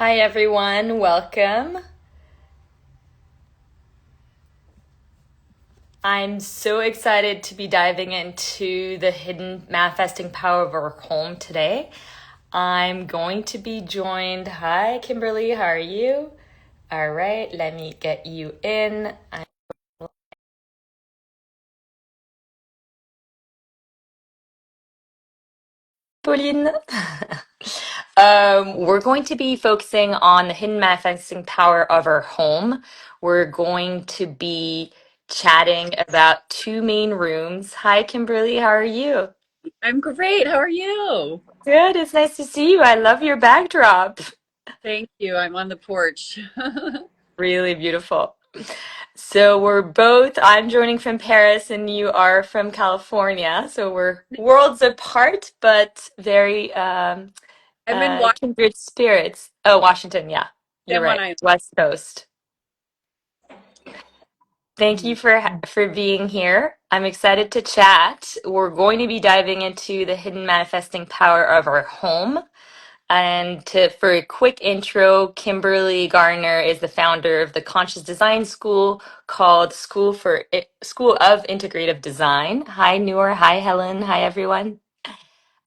Hi everyone, welcome. I'm so excited to be diving into the hidden manifesting power of our home today. I'm going to be joined. Hi Kimberly, how are you? All right, let me get you in. Pauline. We're going to be focusing on the hidden manifesting power of our home. We're going to be chatting about two main rooms. Hi, Kimberly, how are you? I'm great. How are you? Good, it's nice to see you. I love your backdrop. Thank you. I'm on the porch. Really beautiful. I'm joining from Paris and you are from California. So we're worlds apart, but very I'm in kindred spirits. Oh, Washington, yeah. You're Washington when right. I. West Coast. Thank you Mhm. for being here. I'm excited to chat. We're going to be diving into the hidden manifesting power of our home. For a quick intro, Kimberly Garner is the founder of the conscious design school called School of Integrative Design. Hi, Noor. Hi, Helen. Hi, everyone.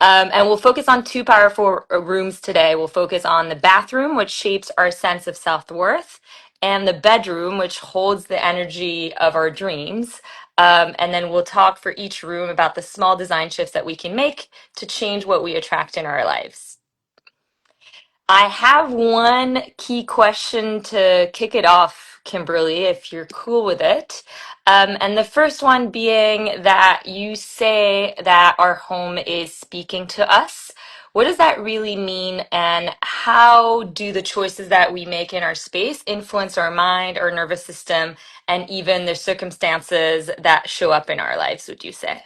And we'll focus on two powerful rooms today. We'll focus on the bathroom, which shapes our sense of self-worth, and the bedroom, which holds the energy of our dreams. And then we'll talk for each room about the small design shifts that we can make to change what we attract in our lives. I have one key question to kick it off, Kimberly, if you're cool with it. And the first one being that you say that our home is speaking to us. What does that really mean, and how do the choices that we make in our space influence our mind, our nervous system, and even the circumstances that show up in our lives, would you say?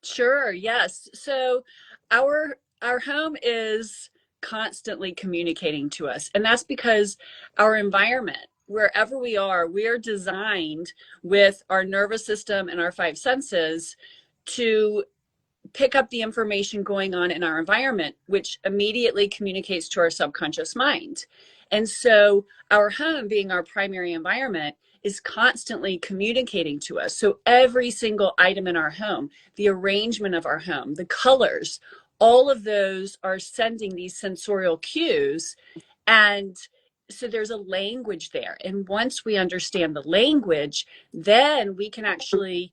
Sure. Yes. So, our home is constantly communicating to us, and that's because our environment, wherever we are designed with our nervous system and our five senses to pick up the information going on in our environment, which immediately communicates to our subconscious mind. And so, our home, being our primary environment, is constantly communicating to us. So, every single item in our home, the arrangement of our home, the colors, all of those are sending these sensorial cues. And so, there's a language there. And once we understand the language, then we can actually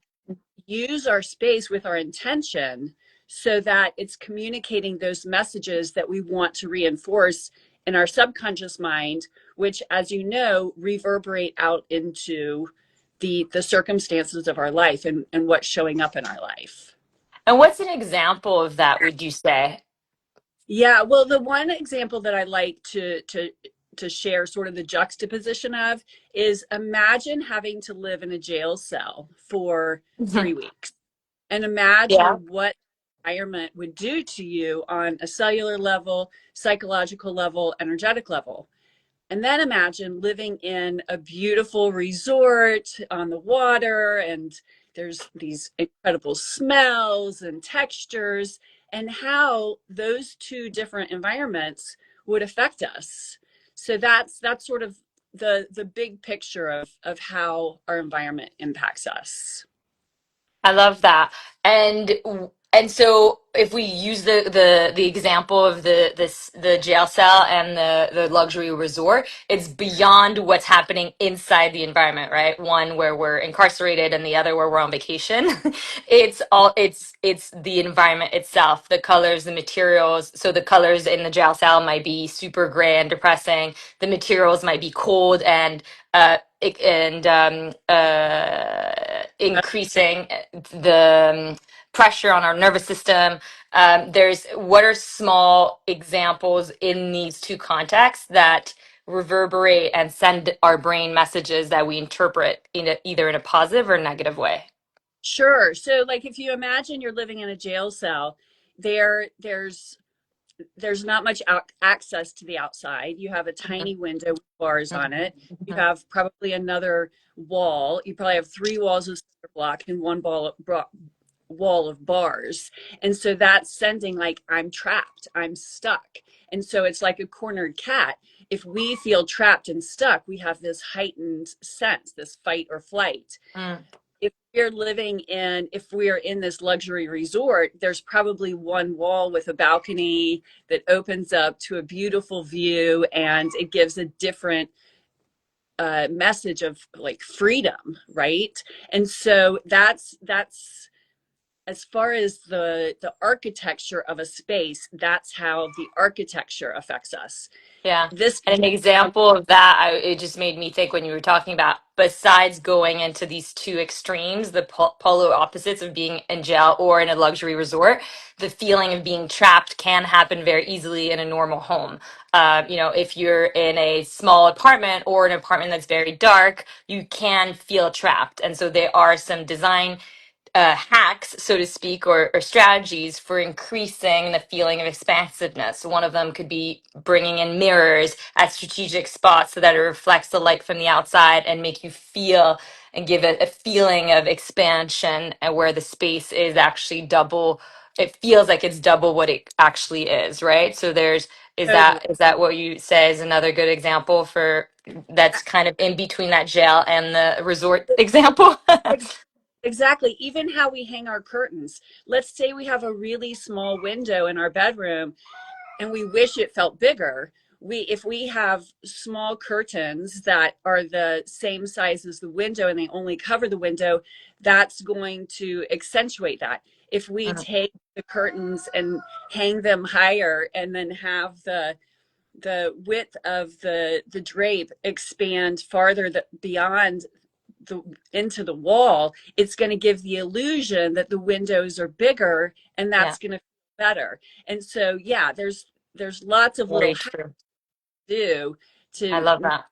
use our space with our intention so that it's communicating those messages that we want to reinforce in our subconscious mind, which, as you know, reverberate out into the circumstances of our life and what's showing up in our life. And what's an example of that, would you say? Yeah, well, the one example that I like to share sort of the juxtaposition of is, imagine having to live in a jail cell for 3 weeks. And Yeah. imagine what environment would do to you on a cellular level, psychological level, energetic level. And then imagine living in a beautiful resort on the water, and there's these incredible smells and textures, and how those two different environments would affect us. So that's sort of the big picture of how our environment impacts us. I love that. And so if we use the example of the jail cell and the luxury resort, it's beyond what's happening inside the environment, right? One where we're incarcerated and the other where we're on vacation. It's the environment itself, the colors, the materials. So the colors in the jail cell might be super gray and depressing. The materials might be cold and increasing the pressure on our nervous system. There's what are small examples in these two contexts that reverberate and send our brain messages that we interpret either in a positive or negative way. Sure. So, like, if you imagine you're living in a jail cell, there's not much access to the outside. You have a tiny window with bars on it. You Mhm. have probably another wall. You probably have three walls of cinder block and one wall of bars. And so that's sending, like, I'm trapped, I'm stuck. And so it's like a cornered cat. If we feel trapped and stuck, we have this heightened sense, this fight or flight. Mm, If we're in this luxury resort, there's probably one wall with a balcony that opens up to a beautiful view, and it gives a different message of like freedom, right? And so that's as far as the architecture of a space. That's how the architecture affects us. yeah. This And an example of that, it just made me think when you were talking about, besides going into these two extremes, the polar opposites of being in jail or in a luxury resort, the feeling of being trapped can happen very easily in a normal home. If you're in a small apartment or an apartment that's very dark, you can feel trapped. And so there are some design hacks, so to speak, or strategies for increasing the feeling of expansiveness. One of them could be bringing in mirrors at strategic spots so that it reflects the light from the outside and make you feel and give it a feeling of expansion, and where the space is actually double. It feels like it's double what it actually is, right? So there's totally is that what you say is another good example for that's kind of in between that jail and the resort example? exactly. Even how we hang our curtains. Let's say we have a really small window in our bedroom and we wish it felt bigger. If we have small curtains that are the same size as the window and they only cover the window, that's going to accentuate that. If we Mm, take the curtains and hang them higher and then have the width of the drape expand farther beyond the into the wall, it's going to give the illusion that the windows are bigger, and yeah, that's going to feel better. And so yeah, there's lots of little very hacks true. to do I to love that.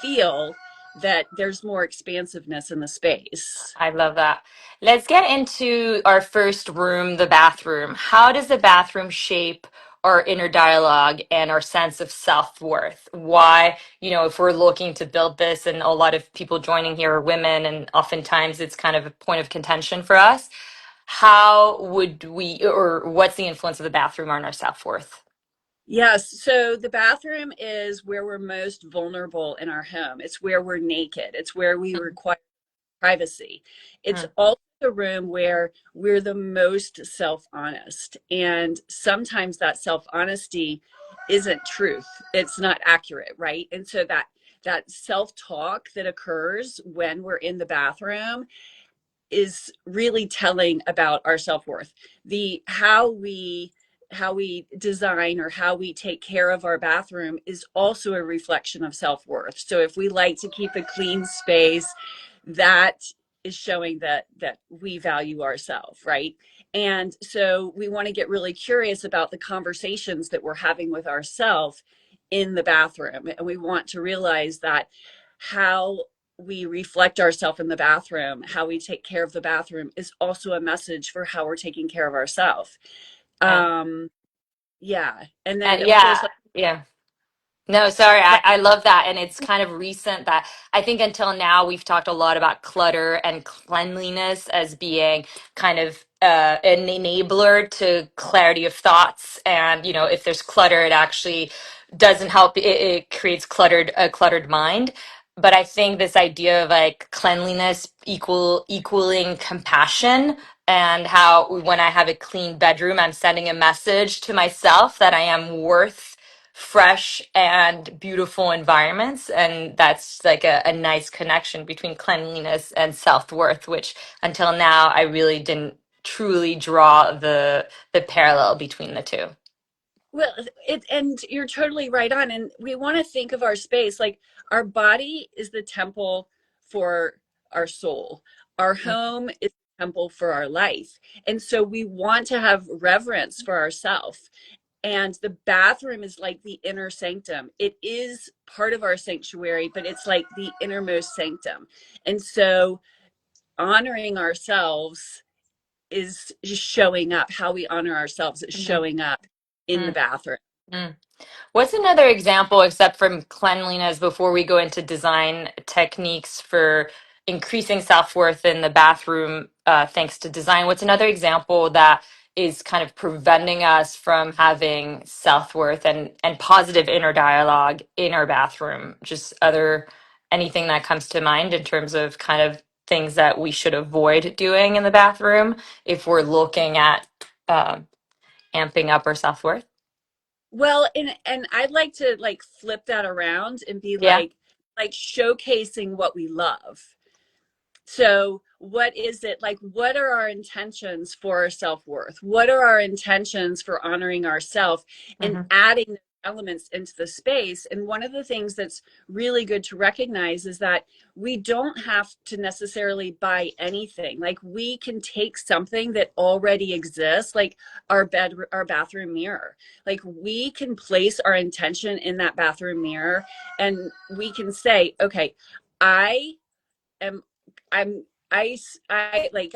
feel that there's more expansiveness in the space. I love that. Let's get into our first room, the bathroom. How does the bathroom shape our inner dialogue and our sense of self-worth? Why, if we're looking to build this, and a lot of people joining here are women, and oftentimes it's kind of a point of contention for us. How would we, or what's the influence of the bathroom on our self-worth? Yes, so the bathroom is where we're most vulnerable in our home. It's where we're naked. It's where we Mm, require privacy. It's mm, also the room where we're the most self-honest. And sometimes that self-honesty isn't truth. It's not accurate, right? And so that self-talk that occurs when we're in the bathroom is really telling about our self-worth. The how we design or how we take care of our bathroom is also a reflection of self-worth. So if we like to keep a clean space, that is showing that we value ourselves, right? And so we want to get really curious about the conversations that we're having with ourselves in the bathroom, and we want to realize that how we reflect ourselves in the bathroom, how we take care of the bathroom is also a message for how we're taking care of ourselves. and um yeah, and then and of course, yeah, like, yeah. No, sorry. right. I love that. And it's kind of recent that I think until now we've talked a lot about clutter and cleanliness as being kind of an enabler to clarity of thoughts. And, if there's clutter, it actually doesn't help. It creates a cluttered mind. But I think this idea of like cleanliness equaling compassion, and how when I have a clean bedroom, I'm sending a message to myself that I am worth fresh and beautiful environments. And that's like a nice connection between cleanliness and self-worth, which until now I really didn't truly draw the parallel between the two. Well, and you're totally right on. And we want to think of our space like our body is the temple for our soul. Our Mm, home is the temple for our life. And so we want to have reverence for ourselves. And the bathroom is like the inner sanctum. It is part of our sanctuary, but it's like the innermost sanctum. And so honoring ourselves is just showing up. How we honor ourselves is mm, showing up in the mm, bathroom. mm. What's another example, except from cleanliness, before we go into design techniques for increasing self-worth in the bathroom, thanks to design? What's another example that is kind of preventing us from having self-worth and positive inner dialogue in our bathroom? Just other anything that comes to mind in terms of kind of things that we should avoid doing in the bathroom if we're looking at um, amping up our self-worth? Well, and I'd like to like flip that around and be Yeah. like showcasing what we love. So, what is it like? What are our intentions for our self worth? What are our intentions for honoring ourself and Hmm. adding those elements into the space? And one of the things that's really good to recognize is that we don't have to necessarily buy anything. Like, we can take something that already exists, like our bathroom mirror. Like, we can place our intention in that bathroom mirror and we can say, okay, I am I'm I like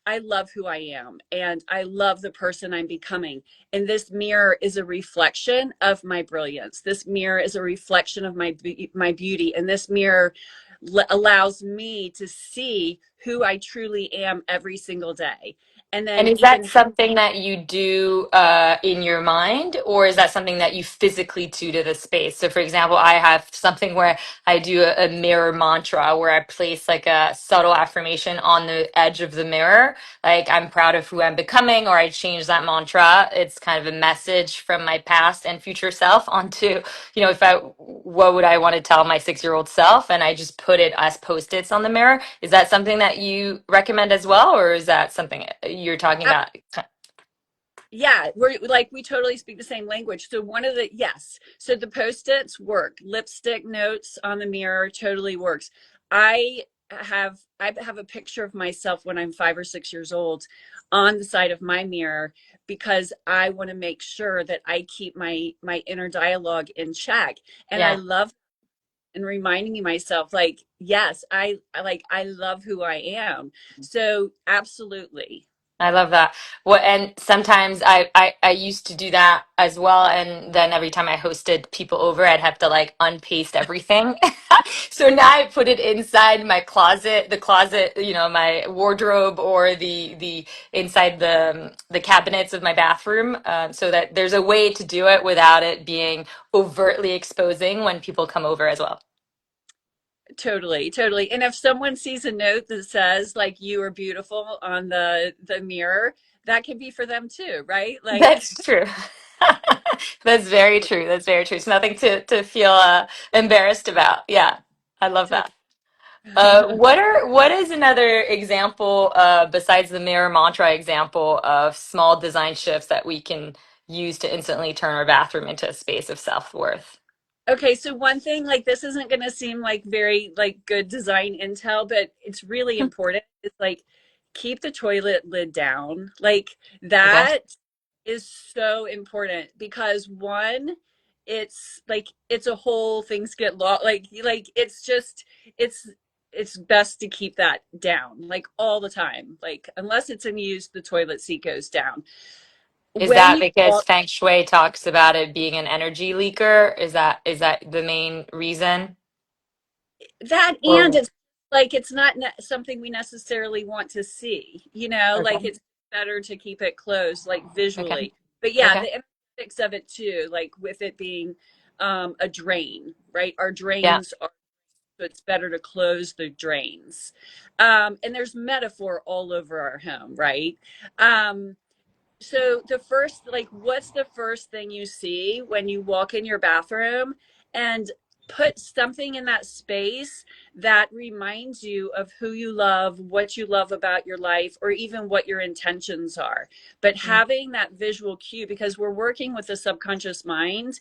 I love who I am and I love the person I'm becoming. And this mirror is a reflection of my brilliance. This mirror is a reflection of my beauty, and this mirror allows me to see who I truly am every single day. And And then is that even something that you do in your mind, or is that something that you physically do to the space? So, for example, I have something where I do a mirror mantra where I place like a subtle affirmation on the edge of the mirror, like I'm proud of who I'm becoming, or I change that mantra. It's kind of a message from my past and future self onto, if what would I want to tell my 6-year-old self? And I just put it as post-its on the mirror. Is that something that you recommend as well, or is that something you're talking about? yeah, we totally speak the same language. So one of the yes, so the post-its work. Lipstick notes on the mirror totally works. I have a picture of myself when I'm 5 or 6 years old on the side of my mirror because I want to make sure that I keep my inner dialogue in check. And I Yeah. love and reminding myself like, yes, I love who I am. So absolutely. I love that. What and sometimes I used to do that as well, and then every time I hosted people over, I'd have to like unpaste everything. So now I put it inside my closet, the closet, my wardrobe, or the inside the cabinets of my bathroom, so that there's a way to do it without it being overtly exposing when people come over as well. Totally, totally. And if someone sees a note that says like you are beautiful on the mirror, that can be for them too, right? Like That's true. That's very true. That's very true. It's nothing to feel embarrassed about. Yeah, I love to that. What is another example besides the mirror mantra example of small design shifts that we can use to instantly turn our bathroom into a space of self-worth? Okay, so one thing like this isn't going to seem like very like good design intel, but it's really important. It's like keep the toilet lid down. Like Okay. that is so important because one, it's like it's a whole things get lost. Like it's just it's it's best to keep that down like all the time. Like unless it's in use, the toilet seat goes down. Is When that you because walk Feng Shui talks about it being an energy leaker? Is that the main reason? that and Or it's like it's not something we necessarily want to see, like okay. it's better to keep it closed like Okay. visually, but yeah, Okay. the energetics of it too, like with it being a drain, right? Our Yeah. drains are, so it's better to close the drains. And there's metaphor all over our home, right? um so the first, like, what's the first thing you see when you walk in your bathroom? And put something in that space that reminds you of who you love, what you love about your life, or even what your intentions are. But Mm. having that visual cue, because we're working with the subconscious mind,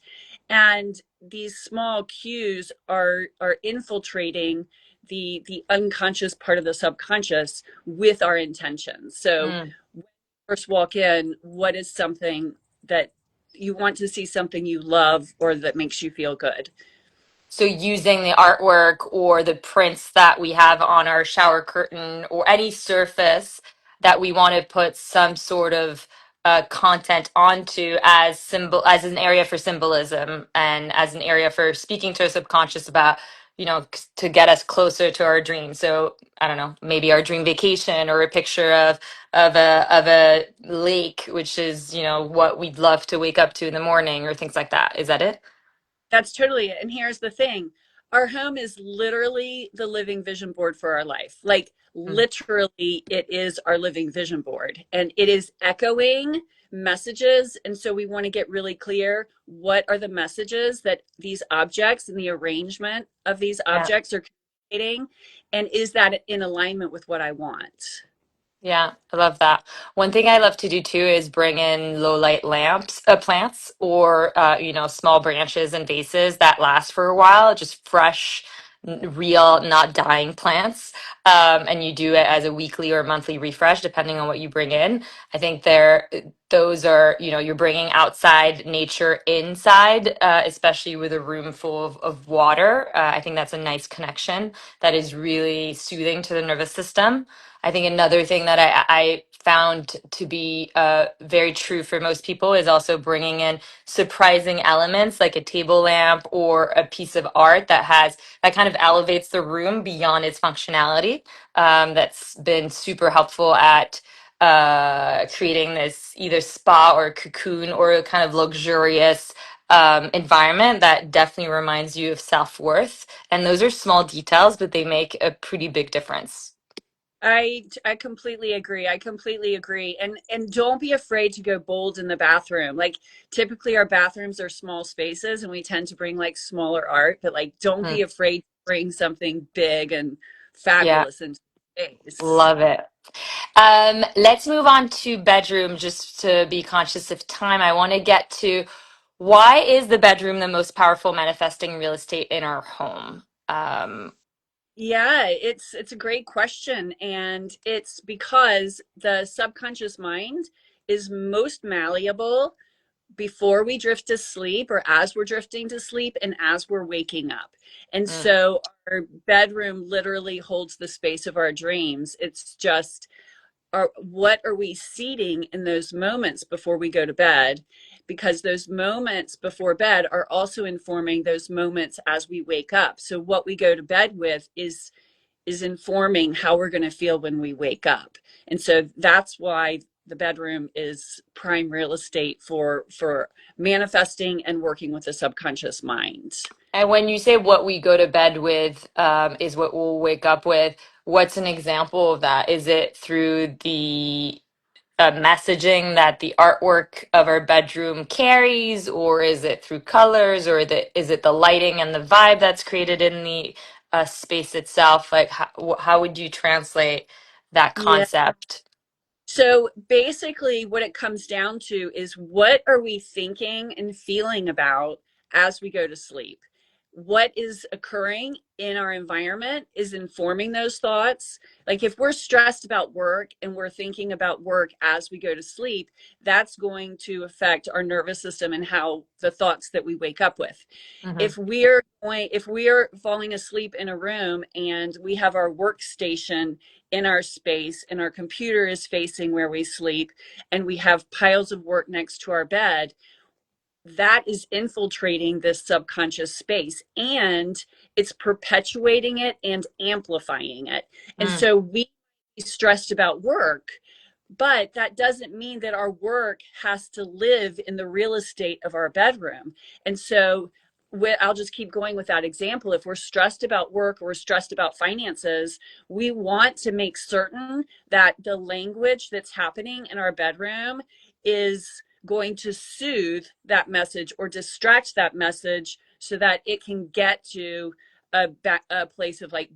and these small cues are infiltrating the unconscious part of the subconscious with our intentions. So Mm. first walk in, what is something that you want to see, something you love or that makes you feel good? So using the artwork or the prints that we have on our shower curtain or any surface that we want to put some sort of content onto as an area for symbolism and as an area for speaking to a subconscious about to get us closer to our dream. So I don't know, maybe our dream vacation or a picture of a lake, which is, what we'd love to wake up to in the morning or things like that. Is that it? That's totally it. And here's the thing. Our home is literally the living vision board for our life. Like Mm, literally it is our living vision board and it is echoing messages. And so we want to get really clear what are the messages that these objects and the arrangement of these yeah. objects are communicating, and is that in alignment with what I want? Yeah, I love that. One thing I love to do too is bring in low light lamps, plants, or small branches and vases that last for a while, just fresh, real, not dying plants. And you do it as a weekly or monthly refresh, depending on what you bring in. I think those are, you're bringing outside nature inside, especially with a room full of water. I think that's a nice connection that is really soothing to the nervous system. I think another thing that I found to be very true for most people is also bringing in surprising elements like a table lamp or a piece of art that kind of elevates the room beyond its functionality. That's been super helpful at creating this either spa or cocoon or a kind of luxurious environment that definitely reminds you of self-worth. And those are small details, but they make a pretty big difference. I completely agree. I completely agree. And don't be afraid to go bold in the bathroom. Like typically our bathrooms are small spaces and we tend to bring like smaller art, but like don't be Mm, afraid to bring something big and yeah, fabulous into space. love it. Let's move on to bedroom just to be conscious of time. I want to get to why is the bedroom the most powerful manifesting real estate in our home? Yeah, it's a great question, and it's because the subconscious mind is most malleable before we drift to sleep or as we're drifting to sleep and as we're waking up. And Mm, so our bedroom literally holds the space of our dreams. It's just what are we seeding in those moments before we go to bed? Because those moments before bed are also informing those moments as we wake up. So what we go to bed with is informing how we're going to feel when we wake up. And so that's why the bedroom is prime real estate for manifesting and working with the subconscious mind. And when you say what we go to bed with is what we'll wake up with, what's an example of that? Is it through the messaging that the artwork of our bedroom carries, or is it through colors, or is it the lighting and the vibe that's created in the space itself? Like, how would you translate that Yeah. concept? So basically, what it comes down to is what are we thinking and feeling about as we go to sleep? What is occurring in our environment is informing those thoughts. Like if we're stressed about work and we're thinking about work as we go to sleep, that's going to affect our nervous system and how the thoughts that we wake up with. Hmm. If we're falling asleep in a room and we have our workstation in our space and our computer is facing where we sleep and we have piles of work next to our bed, that is infiltrating this subconscious space and it's perpetuating it and amplifying it. And Mm, so we stressed about work, but that doesn't mean that our work has to live in the real estate of our bedroom. And so I'll just keep going with that example. If we're stressed about work or we're stressed about finances, we want to make certain that the language that's happening in our bedroom is going to soothe that message or distract that message so that it can get to a place of like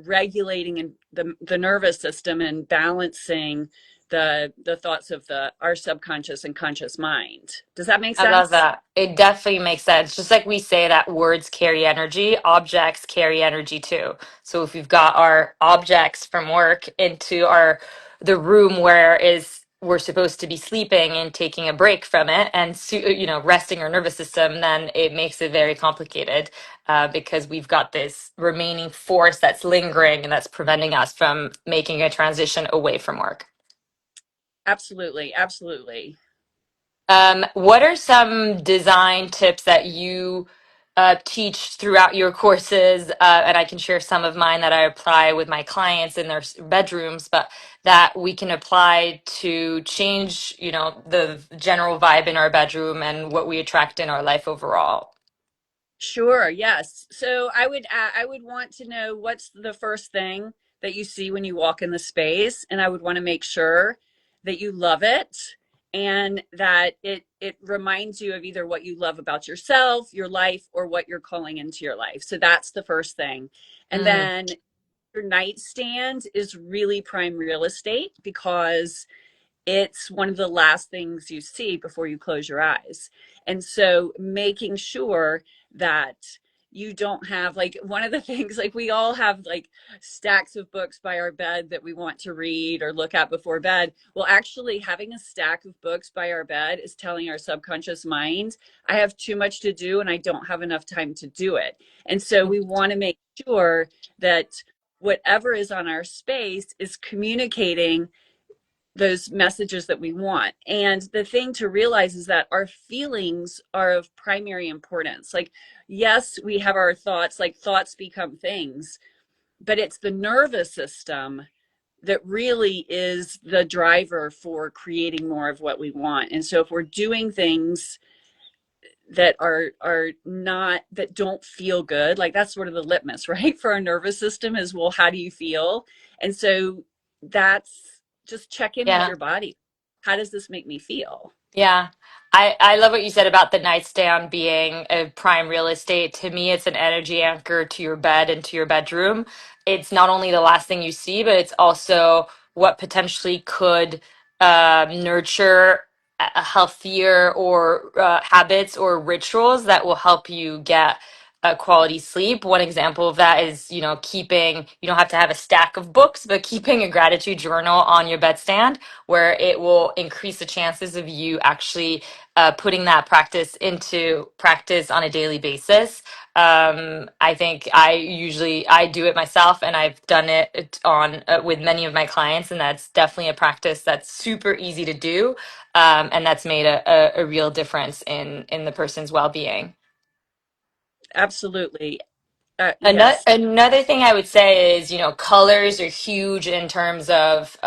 regulating and the nervous system and balancing the thoughts of the our subconscious and conscious mind. Does that make I love sense? that. It definitely makes sense. Just like we say that words carry energy, objects carry energy too. So if we've got our objects from work into the room where is we're supposed to be sleeping and taking a break from it and resting our nervous system, then it makes it very complicated because we've got this remaining force that's lingering and that's preventing us from making a transition away from work. Absolutely, absolutely. What are some design tips that you teach throughout your courses, and I can share some of mine that I apply with my clients in their bedrooms, but that we can apply to change, the general vibe in our bedroom and what we attract in our life overall. Sure, yes. So I would want to know what's the first thing that you see when you walk in the space, and I would want to make sure that you love it and that it reminds you of either what you love about yourself, your life, or what you're calling into your life. So that's the first thing. And Mm, then your nightstand is really prime real estate because it's one of the last things you see before you close your eyes. And so making sure that you don't have like one of the things like we all have like stacks of books by our bed that we want to read or look at before bed. Well, actually having a stack of books by our bed is telling our subconscious mind, I have too much to do and I don't have enough time to do it. And so we want to make sure that whatever is on our space is communicating those messages that we want. And the thing to realize is that our feelings are of primary importance. Like, yes, we have our thoughts, like thoughts become things, but it's the nervous system that really is the driver for creating more of what we want. And so if we're doing things that are not that don't feel good, like that's sort of the litmus right for our nervous system is, well, how do you feel? And so that's just check in with yeah. your body. How does this make me feel? Yeah. I love what you said about the nightstand being a prime real estate. To me, it's an energy anchor to your bed and to your bedroom. It's not only the last thing you see, but it's also what potentially could nurture a healthier or habits or rituals that will help you get a quality sleep. One example of that is, keeping, you don't have to have a stack of books, but keeping a gratitude journal on your bedstand where it will increase the chances of you actually putting that practice into practice on a daily basis. I think I do it myself, and I've done it on with many of my clients, and that's definitely a practice that's super easy to do, and that's made a real difference in the person's well-being. Absolutely. Another Yes. another thing I would say is, colors are huge in terms of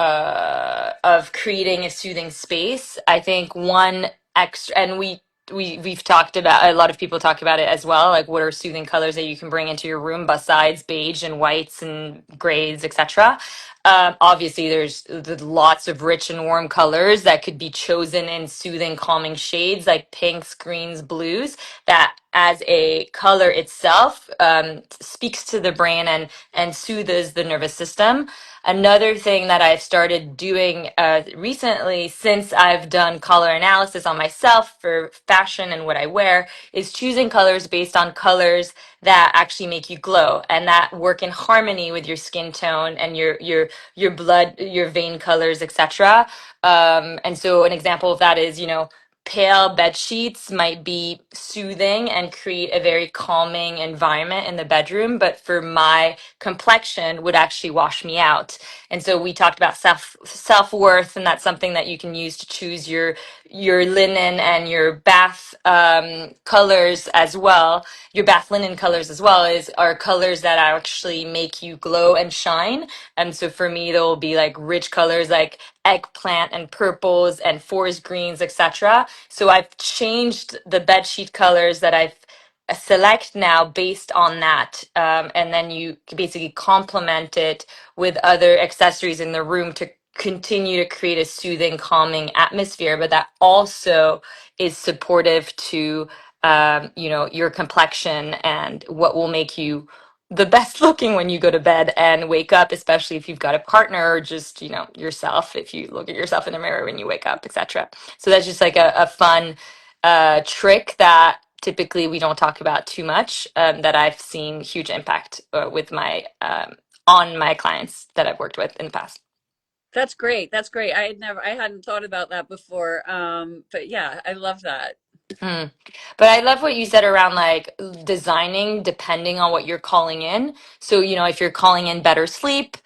creating a soothing space. I think one extra, and we've talked about, a lot of people talk about it as well, like what are soothing colors that you can bring into your room besides beige and whites and grays, etc. Obviously, there's lots of rich and warm colors that could be chosen in soothing, calming shades like pinks, greens, blues, that as a color itself speaks to the brain and soothes the nervous system. Another thing that I've started doing recently, since I've done color analysis on myself for fashion and what I wear, is choosing colors based on colors that actually make you glow and that work in harmony with your skin tone and your blood, your vein colors, etc. And so an example of that is, pale bed sheets might be soothing and create a very calming environment in the bedroom, but for my complexion would actually wash me out. And so we talked about self-worth, and that's something that you can use to choose your linen and your bath colors as well. Your bath linen colors as well are colors that actually make you glow and shine. And so for me, there will be like rich colors like eggplant and purples and forest greens, etc. So I've changed the bed sheet colors that I've select now based on that, and then you basically complement it with other accessories in the room to continue to create a soothing, calming atmosphere, but that also is supportive to your complexion and what will make you the best looking when you go to bed and wake up, especially if you've got a partner or just, yourself, if you look at yourself in the mirror when you wake up, etc. So that's just like a fun trick that typically we don't talk about too much, that I've seen huge impact with my on my clients that I've worked with in the past. That's great. That's great. I hadn't thought about that before. But yeah, I love that. Mm. But I love what you said around like designing depending on what you're calling in. So, if you're calling in better sleep,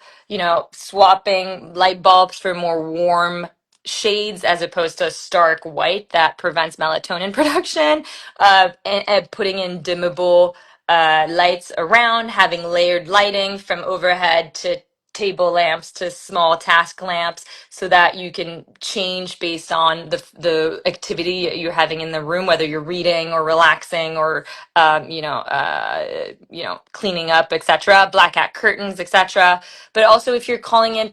swapping light bulbs for more warm shades as opposed to stark white that prevents melatonin production, and putting in dimmable lights around, having layered lighting from overhead to table lamps to small task lamps so that you can change based on the activity you're having in the room, whether you're reading or relaxing or cleaning up, etc. Blackout curtains, etc. But also, if you're calling in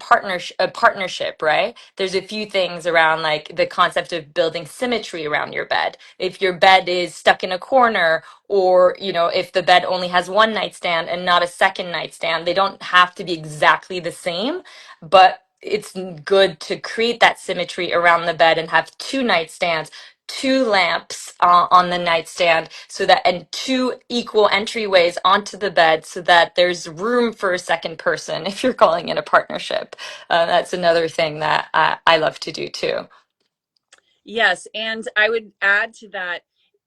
a partnership, right? There's a few things around like the concept of building symmetry around your bed. If your bed is stuck in a corner, or if the bed only has one nightstand and not a second nightstand, they don't have to be exactly the same, but it's good to create that symmetry around the bed and have two nightstands, two lamps on the nightstand, so that, and two equal entryways onto the bed so that there's room for a second person if you're calling it a partnership. That's another thing that I love to do too. Yes, and I would add to that,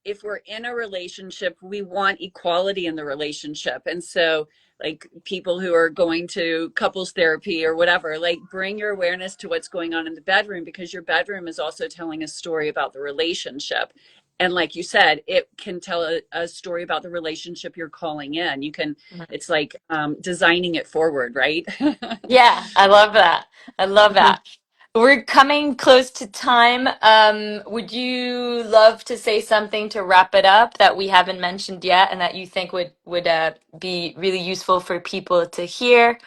if we're in a relationship, we want equality in the relationship. And so, like people who are going to couples therapy or whatever, like bring your awareness to what's going on in the bedroom, because your bedroom is also telling a story about the relationship. And like you said, it can tell a story about the relationship you're calling in. You can, it's like designing it forward, right? Yeah, I love that. I love that. We're coming close to time. Would you love to say something to wrap it up that we haven't mentioned yet and that you think would be really useful for people to hear?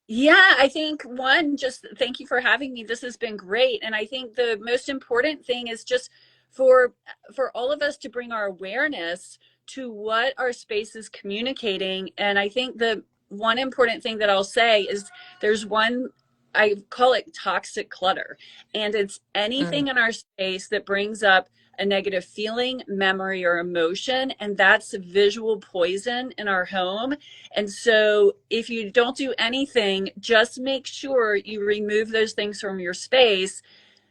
Yeah, I think one, just thank you for having me. This has been great. And I think the most important thing is just for for all of us to bring our awareness to what our space is communicating. And I think the one important thing that I'll say is there's one, I call it toxic clutter. And it's Mm. anything in our space that brings up a negative feeling, memory, or emotion. And that's visual poison in our home. And so if you don't do anything, just make sure you remove those things from your space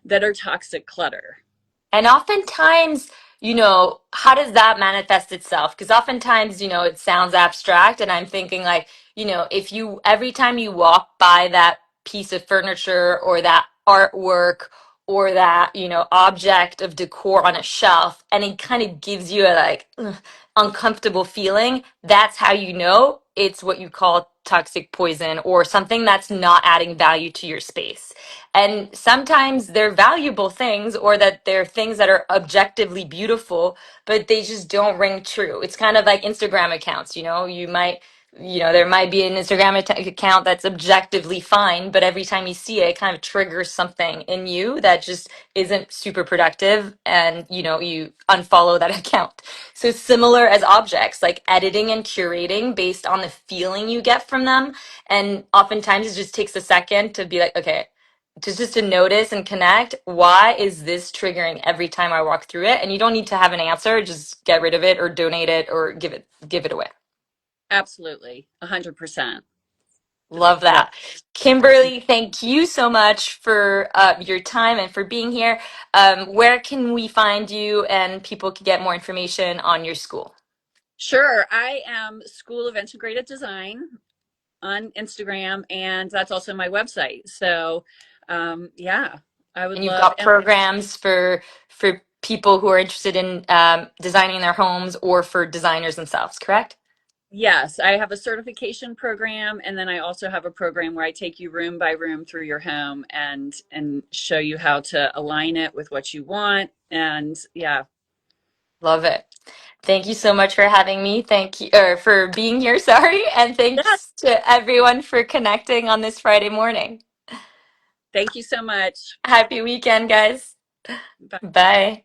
that are toxic clutter. And oftentimes, how does that manifest itself? Because oftentimes, it sounds abstract, and I'm thinking like, if you every time you walk by that piece of furniture or that artwork or that, object of decor on a shelf, and it kind of gives you a like uncomfortable feeling, that's how you know it's what you call toxic poison or something that's not adding value to your space. And sometimes they're valuable things or that they're things that are objectively beautiful, but they just don't ring true. It's kind of like Instagram accounts, there might be an Instagram account that's objectively fine, but every time you see it, it kind of triggers something in you that just isn't super productive, and you unfollow that account. So similar as objects, like editing and curating based on the feeling you get from them. And oftentimes it just takes a second to be like, okay, just to notice and connect, why is this triggering every time I walk through it? And you don't need to have an answer, just get rid of it or donate it or give it away. Absolutely. 100%. Love Yeah. that. Kimberly, thank you so much for your time and for being here. Where can we find you and people can get more information on your school? Sure. I am School of Integrative Design on Instagram, and that's also my website. So, yeah, I would And you've love, got and programs for people who are interested in designing their homes or for designers themselves, correct? yes, I have a certification program, and then I also have a program where I take you room by room through your home and show you how to align it with what you want. And yeah, Love it. Thank you so much for having me. Thank you, or for being here, sorry. And yeah. thanks to everyone for connecting on this Friday morning. Thank you so much. Happy weekend, guys. Bye. Bye.